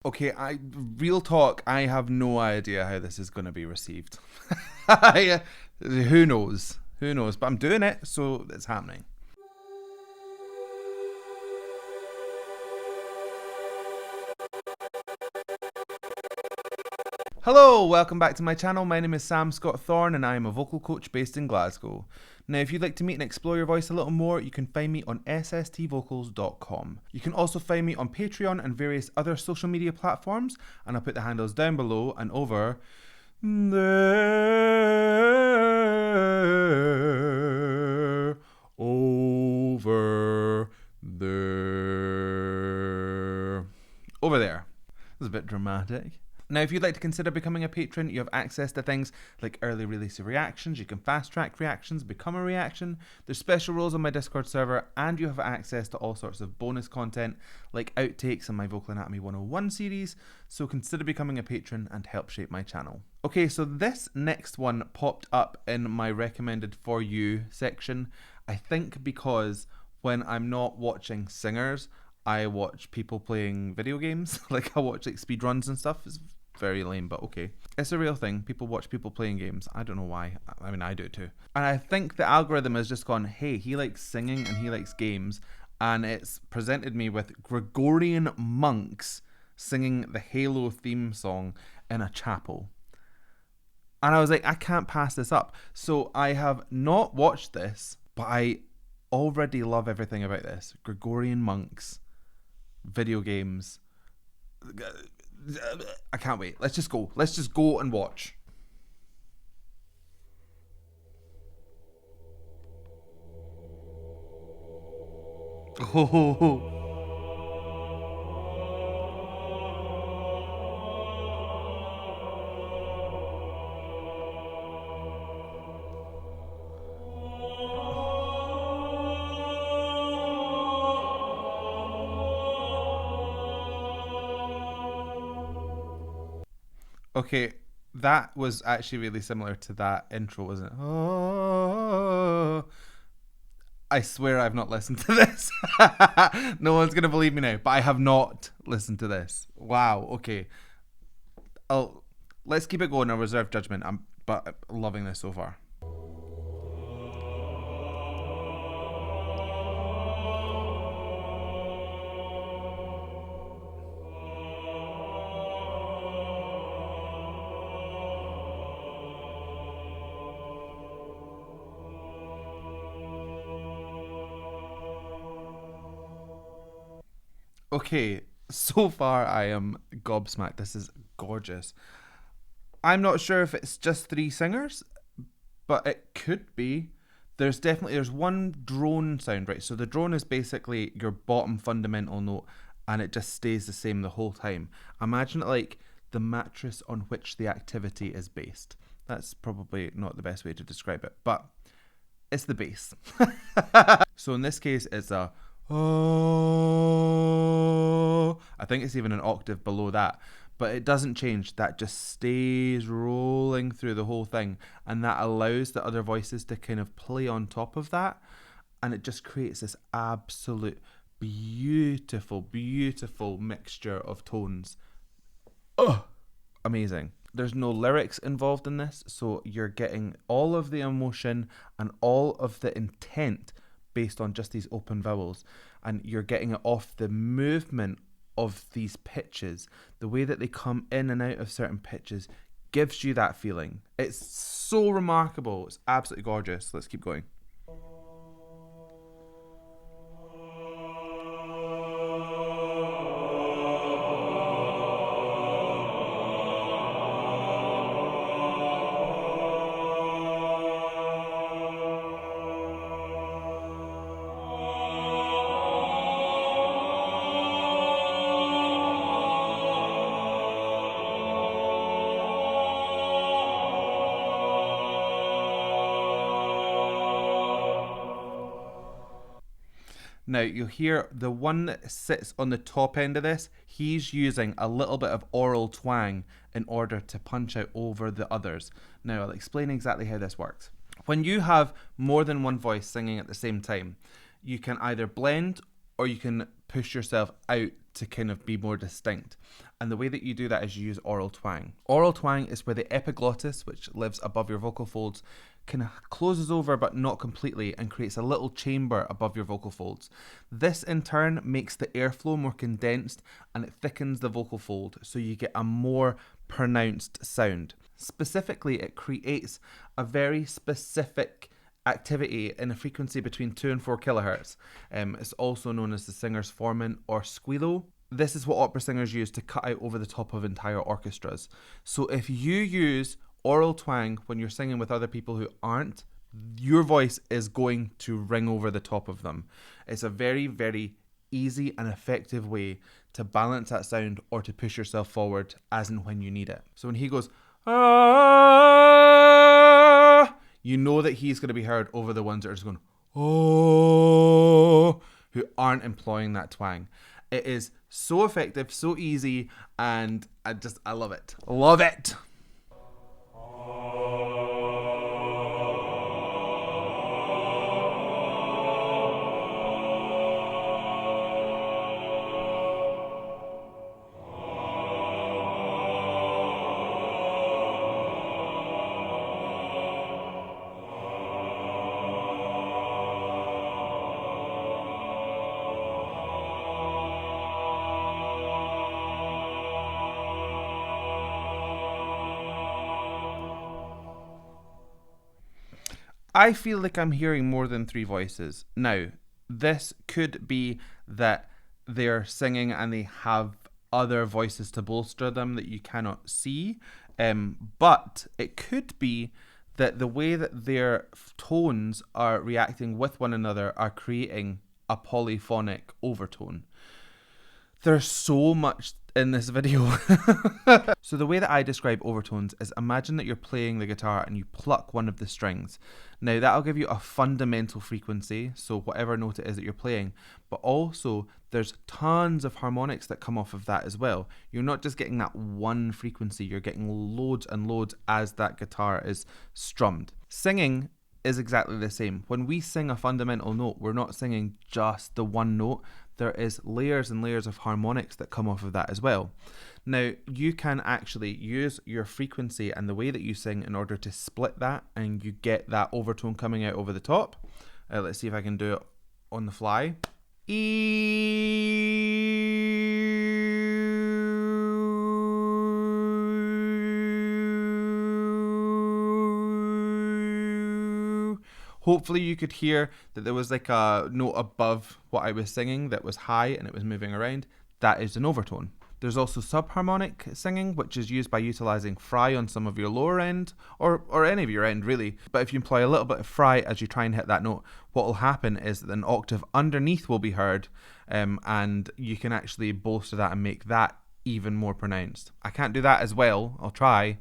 Okay, real talk, I have no idea how this is going to be received. Who knows? Who knows? But I'm doing it, so it's happening. Hello, welcome back to my channel. My name is Sam Scott-Thorne and I am a vocal coach based in Glasgow. Now, if you'd like to meet and explore your voice a little more, you can find me on sstvocals.com. You can also find me on Patreon and various other social media platforms, and I'll put the handles down below and over there. Over there. This is a bit dramatic. Now, if you'd like to consider becoming a patron, you have access to things like early release of reactions, you can fast track reactions, become a reaction, there's special roles on my Discord server, and you have access to all sorts of bonus content like outtakes in my Vocal Anatomy 101 series, so consider becoming a patron and help shape my channel. Okay, so this next one popped up in my recommended for you section, I think because when I'm not watching singers, I watch people playing video games, like I watch like speedruns and stuff. It's very lame, but okay. It's a real thing. People watch people playing games. I don't know why. I mean, I do too. And I think the algorithm has just gone, hey, he likes singing and he likes games. And it's presented me with Gregorian monks singing the Halo theme song in a chapel. And I was like, I can't pass this up. So I have not watched this, but I already love everything about this. Gregorian monks, video games. I can't wait. Let's just go. Let's just go and watch. Oh. Okay, that was actually really similar to that intro, wasn't it? Oh. I swear I've not listened to this. No one's going to believe me now, but I have not listened to this. Wow, okay. Let's keep it going. I'll reserve judgment, but I'm loving this so far. Okay, so far I am gobsmacked. This is gorgeous. I'm not sure if it's just three singers, but it could be. There's one drone sound, right? So the drone is basically your bottom fundamental note and it just stays the same the whole time. Imagine it like the mattress on which the activity is based. That's probably not the best way to describe it, but it's the bass. So in this case, it's a oh. I think it's even an octave below that, but it doesn't change. That just stays rolling through the whole thing, and that allows the other voices to kind of play on top of that, and it just creates this absolute beautiful, beautiful mixture of tones. Oh, amazing. There's no lyrics involved in this, so you're getting all of the emotion and all of the intent based on just these open vowels, and you're getting it off the movement of these pitches. The way that they come in and out of certain pitches gives you that feeling. It's so remarkable. It's absolutely gorgeous. Let's keep going. Now, you'll hear the one that sits on the top end of this, he's using a little bit of oral twang in order to punch out over the others. Now, I'll explain exactly how this works. When you have more than one voice singing at the same time, you can either blend or you can push yourself out to kind of be more distinct. And the way that you do that is you use oral twang. Oral twang is where the epiglottis, which lives above your vocal folds, kind of closes over but not completely and creates a little chamber above your vocal folds. This in turn makes the airflow more condensed and it thickens the vocal fold so you get a more pronounced sound. Specifically, it creates a very specific activity in a frequency between 2 and 4 kilohertz. It's also known as the singer's foreman or squealo. This is what opera singers use to cut out over the top of entire orchestras. So if you use oral twang when you're singing with other people who aren't, your voice is going to ring over the top of them. It's a very, very easy and effective way to balance that sound or to push yourself forward as and when you need it. So when he goes, ah, you know that he's going to be heard over the ones that are just going, oh, who aren't employing that twang. It is so effective, so easy, and I love it. Love it! I feel like I'm hearing more than 3 voices. Now, this could be that they're singing and they have other voices to bolster them that you cannot see, but it could be that the way that their tones are reacting with one another are creating a polyphonic overtone. There's so much in this video. So the way that I describe overtones is imagine that you're playing the guitar and you pluck one of the strings. Now that'll give you a fundamental frequency, so whatever note it is that you're playing, but also there's tons of harmonics that come off of that as well. You're not just getting that one frequency, you're getting loads and loads as that guitar is strummed. Singing is exactly the same. When we sing a fundamental note, we're not singing just the one note. There is layers and layers of harmonics that come off of that as well. Now, you can actually use your frequency and the way that you sing in order to split that, and you get that overtone coming out over the top. Let's see if I can do it on the fly. Hopefully you could hear that there was like a note above what I was singing that was high and it was moving around. That is an overtone. There's also subharmonic singing, which is used by utilizing fry on some of your lower end, or any of your end really. But if you employ a little bit of fry as you try and hit that note, what will happen is that an octave underneath will be heard, and you can actually bolster that and make that even more pronounced. I can't do that as well. I'll try.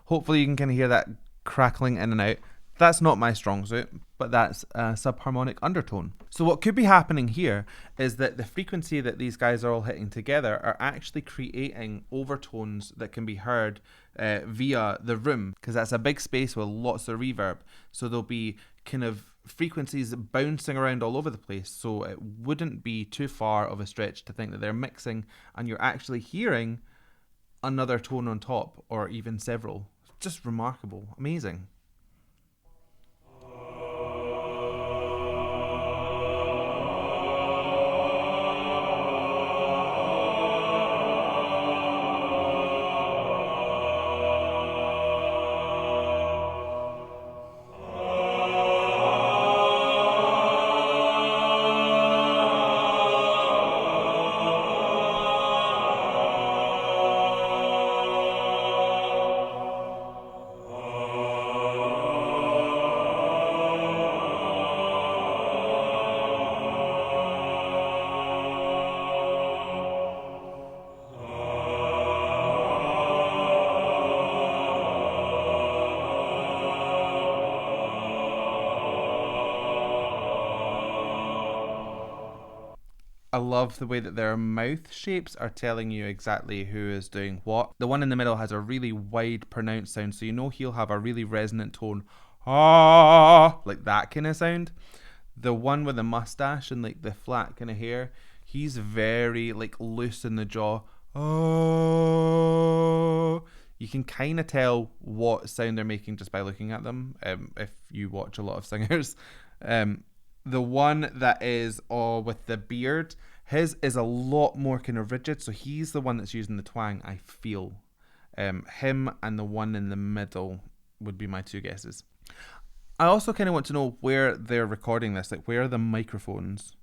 Hopefully you can kind of hear that crackling in and out. That's not my strong suit, but that's a subharmonic undertone. So what could be happening here is that the frequency that these guys are all hitting together are actually creating overtones that can be heard via the room, because that's a big space with lots of reverb. So there'll be kind of frequencies bouncing around all over the place. So it wouldn't be too far of a stretch to think that they're mixing and you're actually hearing another tone on top, or even several. Just remarkable, amazing. I love the way that their mouth shapes are telling you exactly who is doing what. The one in the middle has a really wide pronounced sound, so you know he'll have a really resonant tone ah, like that kind of sound. The one with the mustache and like the flat kind of hair, he's very like loose in the jaw. Oh, you can kind of tell what sound they're making just by looking at them. If you watch a lot of singers, the one that is with the beard, his is a lot more kind of rigid. So he's the one that's using the twang. I feel, him and the one in the middle would be my two guesses. I also kind of want to know where they're recording this, like where are the microphones?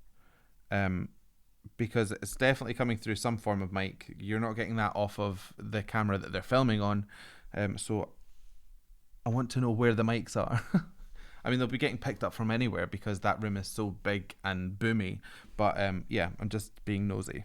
Because it's definitely coming through some form of mic. You're not getting that off of the camera that they're filming on. So I want to know where the mics are. I mean, they'll be getting picked up from anywhere because that room is so big and boomy. But yeah, I'm just being nosy.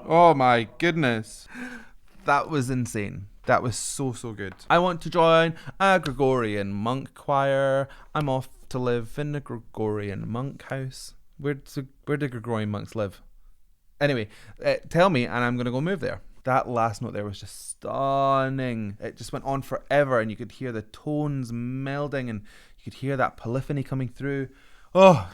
Oh my goodness. That was insane. That was so good. I want to join a Gregorian monk choir. I'm off to live in a Gregorian monk house. Where do Gregorian monks live? Anyway, tell me and I'm going to go move there. That last note there was just stunning. It just went on forever and you could hear the tones melding and you could hear that polyphony coming through. Oh,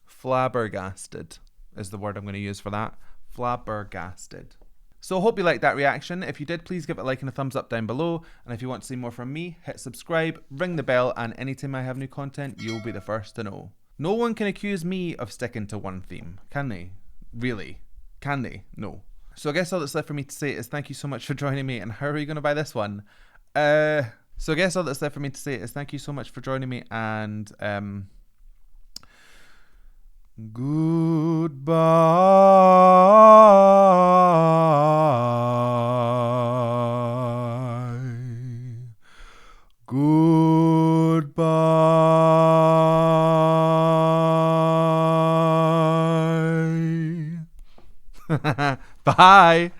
flabbergasted is the word I'm going to use for that. Flabbergasted. So I hope you liked that reaction. If you did, please give it a like and a thumbs up down below. And if you want to see more from me, hit subscribe, ring the bell, and anytime I have new content, you'll be the first to know. No one can accuse me of sticking to one theme, can they? Really? Can they? No. So I guess all that's left for me to say is thank you so much for joining me. And how are you going to buy this one? So I guess all that's left for me to say is thank you so much for joining me and goodbye. Goodbye. Bye.